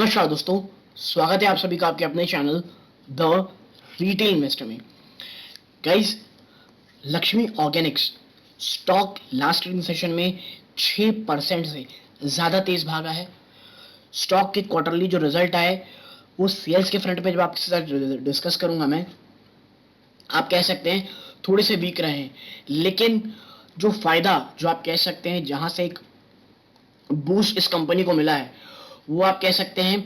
नमस्कार दोस्तों, स्वागत है आप सभी का आपके अपने चैनल द रिटेल इन्वेस्टर में। Guys, Lakshmi Organics stock last trading session में 6% से ज़्यादा तेज भागा है। स्टॉक के क्वार्टरली जो रिजल्ट आए वो सेल्स के फ्रंट पे जब आपके साथ डिस्कस करूंगा मैं, आप कह सकते हैं थोड़े से वीक रहे हैं, लेकिन जो फायदा जो आप कह सकते हैं जहां से एक बूस्ट इस कंपनी को मिला है वो आप कह सकते हैं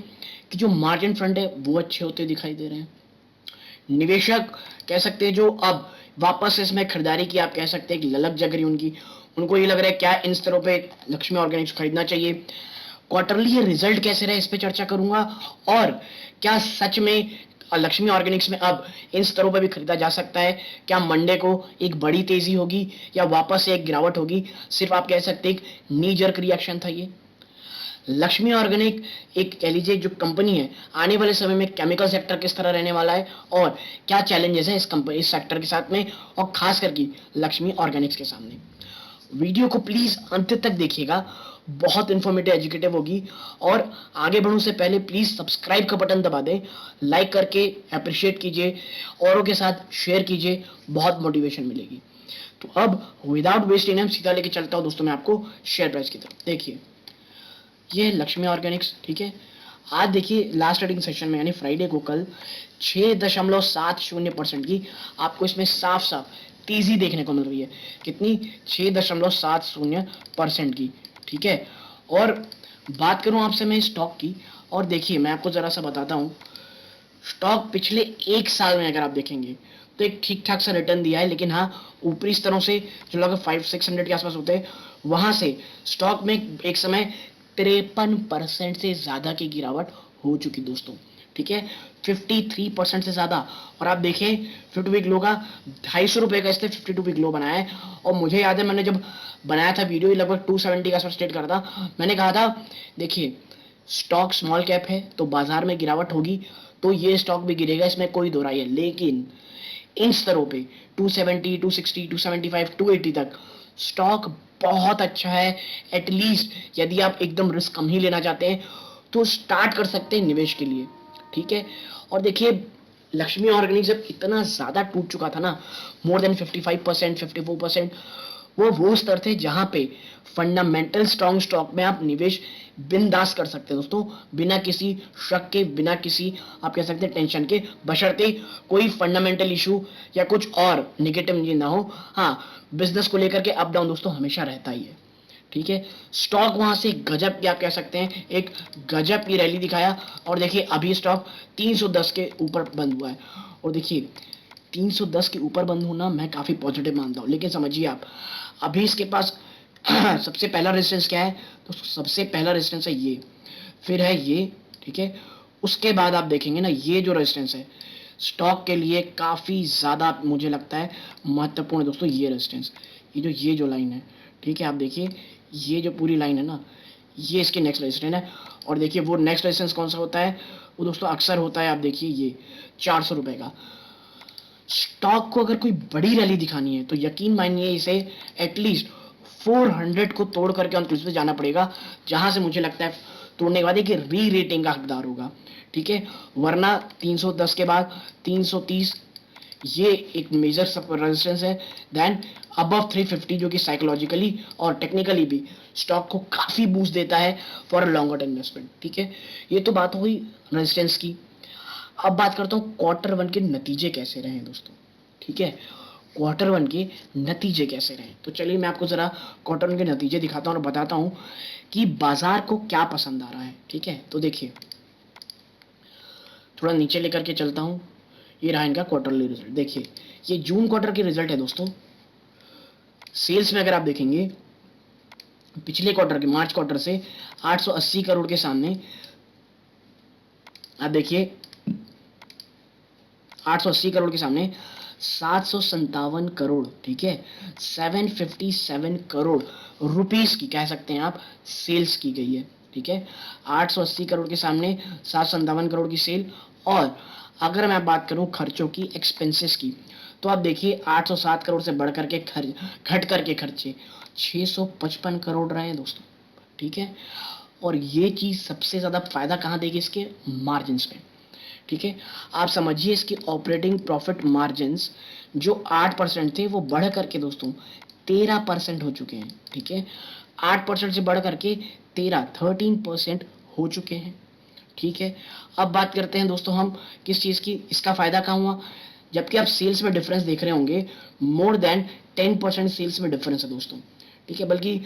कि जो मार्जिन फ्रंट है वो अच्छे होते दिखाई दे रहे हैं। निवेशक कह सकते हैं जो अब वापस इसमें खरीदारी की, आप कह सकते हैं कि ललक जग रही उनकी, उनको ये लग रहा है क्या इन स्तरों पे लक्ष्मी ऑर्गेनिक्स खरीदना चाहिए। क्वार्टरली ये रिजल्ट कैसे रहे इस पे चर्चा करूंगा, और क्या सच में लक्ष्मी ऑर्गेनिक्स में अब इन स्तरों पर भी खरीदा जा सकता है। क्या मंडे को एक बड़ी तेजी होगी या वापस से एक गिरावट होगी। सिर्फ आप कह सकते हैं नी जर्क रिएक्शन था ये। लक्ष्मी ऑर्गेनिक एक कह लीजिए जो कंपनी है, आने वाले समय में केमिकल सेक्टर किस तरह रहने वाला है और क्या चैलेंजेस हैं इस कंपनी इस सेक्टर के साथ में, और खास करके लक्ष्मी ऑर्गेनिक्स के सामने। वीडियो को प्लीज अंत तक देखिएगा, बहुत इंफॉर्मेटिव एजुकेटिव होगी। और आगे बढ़ने से पहले प्लीज सब्सक्राइब का बटन दबा दें, लाइक करके अप्रिशिएट कीजिए, औरों के साथ शेयर कीजिए, बहुत मोटिवेशन मिलेगी। तो अब विदाउट वेस्टिंग टाइम सीधा लेके चलता हूं दोस्तों मैं आपको शेयर प्राइस की तरफ। देखिए, ये लक्ष्मी ऑर्गेनिक्स, ठीक है। आज देखिए लास्ट ट्रेडिंग सेशन में यानी फ्राइडे को कल 6.70% की आपको इसमें साफ साफ तेजी देखने को मिल रही है। कितनी? 6.70% की, ठीक है। और बात करूं आपसे मैं स्टॉक की, और देखिए मैं आपको जरा सा बताता हूं, स्टॉक पिछले एक साल में अगर आप देखेंगे तो एक ठीक ठाक सा रिटर्न दिया है, लेकिन हाँ ऊपरी स्तरों से जो लगभग 500-600 के आसपास होते हैं वहां से स्टॉक में एक समय 53% से ज्यादा की गिरावट हो चुकी दोस्तों, ठीक है। 53% से ज्यादा। और आप देखें 50 वीक लो का 250 रुपए का इसने 52 वीक लो बनाया है। और मुझे याद है मैंने जब बनाया था वीडियो लगभग 270 का आसपास स्टेट करा था, मैंने कहा था देखिए स्टॉक स्मॉल कैप है तो बाजार में गिरावट होगी, तो ये स्टॉक भी गिरेगा, इसमें कोई दो राय है। लेकिन इन स्तरों पे 270, 260, 275, 280 तक स्टॉक बहुत अच्छा है। एटलीस्ट यदि आप एकदम रिस्क कम ही लेना चाहते हैं तो स्टार्ट कर सकते हैं निवेश के लिए, ठीक है। और देखिए लक्ष्मी ऑर्गेनिक जब इतना ज्यादा टूट चुका था ना, मोर देन 55%, 54%, वो स्तर थे जहां पे फंडामेंटल स्ट्रॉन्ग स्टॉक में आप निवेश बिंदास कर सकते हैं दोस्तों, बिना किसी शक के, बिना किसी आप कह सकते हैं टेंशन के, बशर्ते कोई फंडामेंटल इशू या कुछ और निगेटिव ना हो। हाँ, बिजनेस को लेकर के अप डाउन दोस्तों हमेशा रहता ही है, ठीक है। स्टॉक वहां से गजब की आप कह सकते हैं एक गजब की रैली दिखाया, और देखिए अभी स्टॉक 310 के ऊपर बंद हुआ है। और देखिए 310 के ऊपर बंद होना मैं काफी पॉजिटिव मानता हूं, लेकिन समझिए आप अभी इसके पास सबसे पहला रेजिस्टेंस क्या है, तो सबसे पहला रेजिस्टेंस है ये, फिर है ये, ठीक है। उसके बाद आप देखेंगे ना ये जो रेजिस्टेंस है स्टॉक के लिए काफी ज्यादा मुझे लगता है महत्वपूर्ण दोस्तों, ये रेजिस्टेंस, ये जो लाइन है, ठीक है। आप देखिए ये जो पूरी लाइन है ना, ये इसके नेक्स्ट रेजिस्टेंस है। और देखिए वो नेक्स्ट रेजिस्टेंस कौन सा होता है, वो दोस्तों अक्सर होता है, आप देखिए ये 400 रुपए का। स्टॉक को अगर कोई बड़ी रैली दिखानी है तो यकीन मानिए इसे एटलीस्ट 400 को तोड़ करके अंत पे जाना पड़ेगा, जहां से मुझे लगता है तोड़ने के बाद कि री रेटिंग का हकदार होगा, ठीक है। वरना 310 के बाद 330 ये एक मेजर रेजिस्टेंस है। देन अबव 350 जो कि साइकोलॉजिकली और टेक्निकली भी स्टॉक को काफी बूस्ट देता है फॉर लॉन्गर टर्म इन्वेस्टमेंट, ठीक है। ये तो बात हुई रेजिस्टेंस की। अब बात करता हूं क्वार्टर वन के नतीजे कैसे रहे दोस्तों, ठीक है। क्वार्टर वन के नतीजे कैसे रहे, तो चलिए मैं आपको जरा क्वार्टर वन के नतीजे दिखाता हूं और बताता हूं कि बाजार को क्या पसंद आ रहा है, ठीक है। तो देखिए थोड़ा नीचे लेकर के चलता हूं, ये रहा इनका क्वार्टरली रिजल्ट। देखिए ये जून क्वार्टर की रिजल्ट है दोस्तों। सेल्स में अगर आप देखेंगे पिछले क्वार्टर के मार्च क्वार्टर से 880 करोड़ के सामने आप देखिए 880 करोड़ के सामने 757 करोड़, ठीक है, 757 करोड़ रुपीस की कह सकते हैं आप सेल्स की गई है, ठीक है। 880 करोड़ के सामने 757 करोड़ की सेल। और अगर मैं बात करूं खर्चों की, एक्सपेंसेस की, तो आप देखिए 807 करोड़ से बढ़ करके घट करके खर्चे 655 करोड़ रहे हैं दोस्तों, ठीक है। और ये चीज़ सबसे ज़्यादा फायदा कहाँ देगी इसके मार्जिन पे। ठीक है, आप समझिए इसकी ऑपरेटिंग प्रॉफिट मार्जिन्स जो 8% थे वो बढ़ करके दोस्तों 13% हो चुके हैं। ठीक है, 8% से बढ़ करके 13% हो चुके हैं। ठीक है, अब बात करते हैं दोस्तों हम किस चीज़ की, इसका फायदा कहाँ हुआ, जबकि आप सेल्स में डिफरेंस देख रहे होंगे, मोर देन 10% सेल्स में डिफरेंस है दोस्तों। ठीक है, बल्कि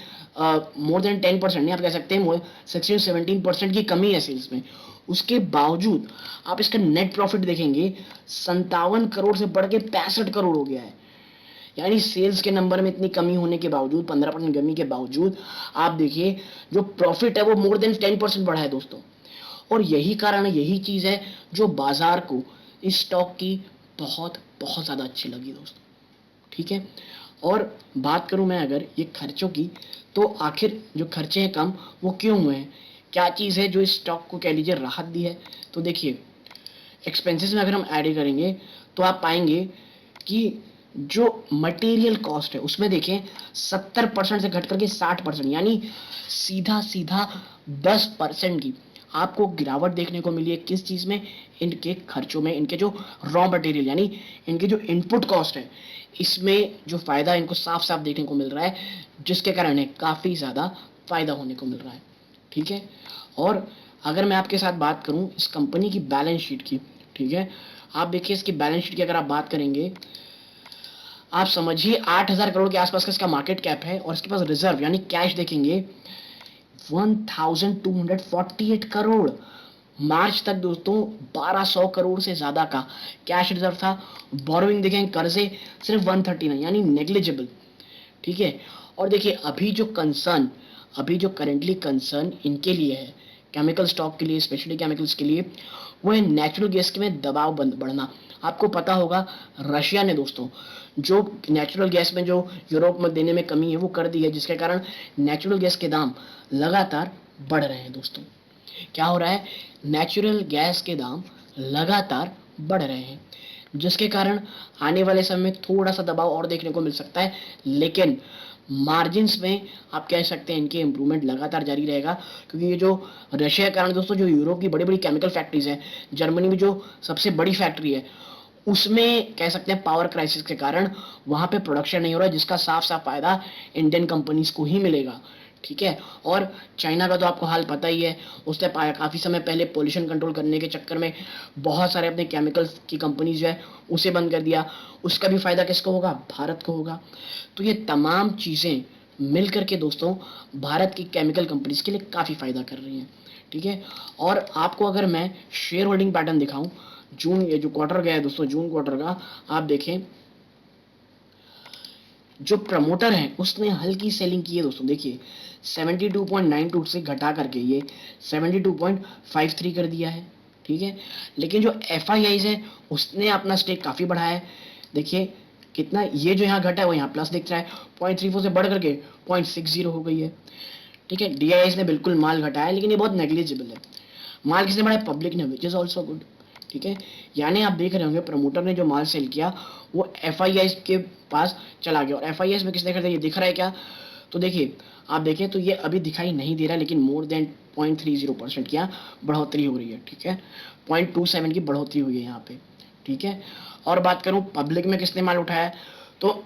मोर देन 10% नहीं, आप कह सकते हैं 16-17% की कमी है सेल्स में। उसके बावजूद आप इसका नेट प्रॉफिट देखेंगे 57 करोड़ से बढ़ के 65 करोड़ हो गया है। यानी सेल्स के नंबर में इतनी कमी होने के बावजूद, 15% कमी के बावजूद आप देखिए जो प्रॉफिट है वो मोर देन 10% बढ़ा है दोस्तों। और यही कारण है, यही चीज है जो बाजार को इस स्टॉक की बहुत बहुत ज्यादा अच्छी लगी दोस्तों। ठीक है, और बात करूं मैं अगर ये खर्चों की, तो आखिर जो खर्चे हैं कम वो क्यों हुए हैं, क्या चीज़ है जो इस स्टॉक को कह लीजिए राहत दी है। तो देखिए एक्सपेंसेस में अगर हम ऐड करेंगे तो आप पाएंगे कि जो मटेरियल कॉस्ट है उसमें देखें 70% से घट करके 60%, यानी सीधा सीधा 10% की आपको गिरावट देखने को मिली है। किस चीज़ में, इनके खर्चों में, इनके जो रॉ मटेरियल यानी इनके जो इनपुट कॉस्ट है इसमें जो फायदा इनको साफ साफ देखने को मिल रहा है, जिसके कारण इन्हें काफ़ी ज़्यादा फायदा होने को मिल रहा है। ठीक है, और अगर मैं आपके साथ बात करूं इस कंपनी की बैलेंस शीट की, ठीक है, आप देखिए इसकी बैलेंस शीट की अगर आप बात करेंगे, आप समझिए 8,000 करोड़ के आसपास का इसका मार्केट कैप है, और इसके पास रिजर्व यानी कैश देखेंगे 1248 करोड़। मार्च तक दोस्तों 1200 करोड़ से ज्यादा का कैश रिजर्व था। बोरोइंग देखें, कर्जे सिर्फ 139 यानी नेग्लिजिबल। ठीक है, और देखिए अभी जो करेंटली कंसर्न इनके लिए है, केमिकल स्टॉक के लिए, स्पेशली केमिकल्स के लिए, वो है नेचुरल गैस के में दबाव बढ़ना। आपको पता होगा रशिया ने दोस्तों जो नेचुरल गैस में जो यूरोप में देने में कमी है वो कर दी है, जिसके कारण नेचुरल गैस के दाम लगातार बढ़ रहे हैं दोस्तों। क्या हो रहा है, नेचुरल गैस के दाम लगातार बढ़ रहे हैं, जिसके कारण आने वाले समय में थोड़ा सा दबाव और देखने को मिल सकता है, लेकिन मार्जिन्स में आप कह सकते हैं इनके इंप्रूवमेंट लगातार जारी रहेगा। क्योंकि ये जो रशिया के कारण दोस्तों जो यूरोप की बड़ी बड़ी केमिकल फैक्ट्रीज हैं, जर्मनी में जो सबसे बड़ी फैक्ट्री है उसमें कह सकते हैं पावर क्राइसिस के कारण वहां पे प्रोडक्शन नहीं हो रहा है, जिसका साफ साफ फायदा इंडियन कंपनीज को ही मिलेगा। ठीक है, और चाइना का तो आपको हाल पता ही है, उसने काफ़ी समय पहले पोल्यूशन कंट्रोल करने के चक्कर में बहुत सारे अपने केमिकल्स की कंपनीज जो है उसे बंद कर दिया। उसका भी फायदा किसको होगा, भारत को होगा। तो ये तमाम चीज़ें मिल करके दोस्तों भारत की केमिकल कंपनीज के लिए काफ़ी फायदा कर रही हैं। ठीक है, और आपको अगर मैं शेयर होल्डिंग पैटर्न दिखाऊं, जून ये जो क्वार्टर गया है दोस्तों, जून क्वार्टर का आप देखें, जो प्रमोटर है उसने हल्की सेलिंग की है दोस्तों। देखिए 72.92 से घटा करके ये 72.53 कर दिया है। ठीक है, लेकिन जो एफ आई आईज है उसने अपना स्टेक काफ़ी बढ़ाया है। देखिए कितना, ये जो यहाँ घटा है वो यहाँ प्लस दिख रहा है, 0.34 से बढ़ करके 0.60 हो गई है। ठीक है, डी आई एस ने बिल्कुल माल घटाया है, लेकिन ये बहुत नेग्लिजिबल है। माल किसने बढ़ाया, पब्लिक ने, विच इज़ ऑल्सो गुड। ठीक है, यानी आप देख रहे होंगे प्रमोटर ने जो माल सेल किया वो एफ आई आई के पास चला गया, और एफ आई आई में किसने खरीदा ये दिख रहा है क्या, तो देखिए आप देखें तो ये अभी दिखाई नहीं दे रहा, लेकिन मोर देन 0.30% की बढ़ोतरी हो रही है। ठीक है, 0.27 की बढ़ोतरी हुई है यहाँ पे। ठीक है, और बात करूँ पब्लिक में किसने माल उठाया, तो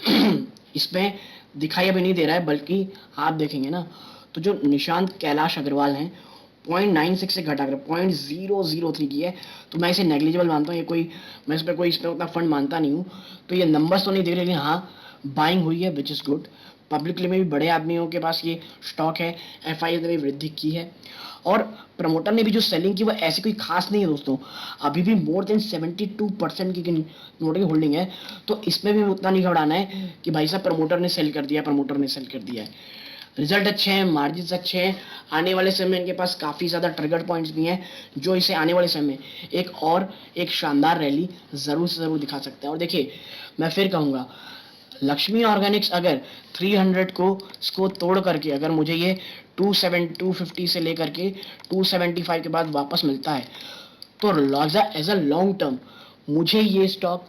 इसमें दिखाई अभी नहीं दे रहा है, बल्कि आप देखेंगे ना तो जो निशांत कैलाश अग्रवाल हैं 0.96 से घटा कर 0.003 की है, तो मैं इसे नेग्लिजिबल मानता हूँ। ये कोई, मैं इस पर उतना फंड मानता नहीं हूँ, तो ये नंबर्स तो नहीं देख रहे, लेकिन हाँ बाइंग हुई है, विच इज़ गुड। पब्लिकली में भी बड़े आदमियों के पास ये स्टॉक है, एफ आई ने भी वृद्धि की है, और प्रमोटर ने भी जो सेलिंग की वो ऐसी कोई खास नहीं है दोस्तों। अभी भी मोर देन 72% की नोट की होल्डिंग है, तो इसमें भी उतना नहीं घबराना है कि भाई साहब प्रमोटर ने सेल कर दिया, प्रमोटर ने सेल कर दिया है। रिजल्ट अच्छे हैं, मार्जिन अच्छे हैं, आने वाले समय में इनके पास काफ़ी ज़्यादा ट्रिगर पॉइंट्स भी हैं, जो इसे आने वाले समय में एक शानदार रैली ज़रूर से ज़रूर दिखा सकता है। और देखिए मैं फिर कहूँगा, लक्ष्मी ऑर्गेनिक्स अगर 300 को इसको तोड़ करके अगर मुझे ये 250 से लेकर के 275 के बाद वापस मिलता है, तो एज अ लॉन्ग टर्म मुझे ये स्टॉक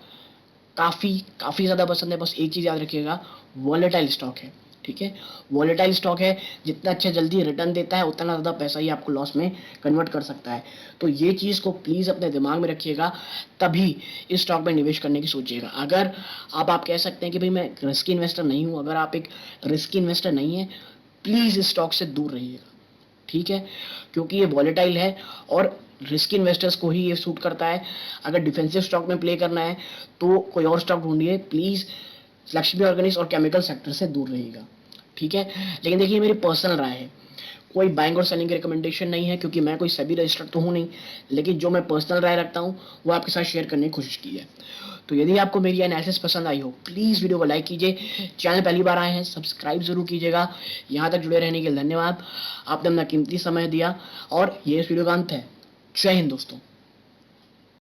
काफ़ी काफ़ी ज़्यादा पसंद है। बस एक चीज़ याद रखिएगा, वॉलेटाइल स्टॉक है। ठीक है, वॉलेटाइल स्टॉक है, जितना अच्छा जल्दी रिटर्न देता है उतना ज़्यादा पैसा ही आपको लॉस में कन्वर्ट कर सकता है। तो ये चीज़ को प्लीज़ अपने दिमाग में रखिएगा, तभी इस स्टॉक में निवेश करने की सोचिएगा। अगर आप कह सकते हैं कि भाई मैं रिस्की इन्वेस्टर नहीं हूँ, अगर आप एक रिस्की इन्वेस्टर नहीं है, प्लीज़ इस स्टॉक से दूर रहिएगा, ठीक है, क्योंकि ये वॉलेटाइल है और रिस्क इन्वेस्टर्स को ही ये सूट करता है। अगर डिफेंसिव स्टॉक में प्ले करना है तो कोई और स्टॉक ढूंढिए प्लीज़, लक्ष्मी ऑर्गेनिक्स और केमिकल सेक्टर से दूर रहिएगा, ठीक है। लेकिन देखिए मेरी पर्सनल राय है, कोई बाइंग और सेलिंग की रिकमेंडेशन नहीं है, क्योंकि मैं कोई सभी रजिस्टर्ड तो हूँ नहीं, लेकिन जो मैं पर्सनल राय रखता हूँ वो आपके साथ शेयर करने की कोशिश की है। तो यदि आपको मेरी एनालिसिस पसंद आई हो, प्लीज़ वीडियो को लाइक कीजिए, चैनल पहली बार आए हैं सब्सक्राइब जरूर कीजिएगा। यहाँ तक जुड़े रहने के लिए धन्यवाद, आपने अपना कीमती समय दिया और ये इस वीडियो का अंत है। जय हिंद दोस्तों।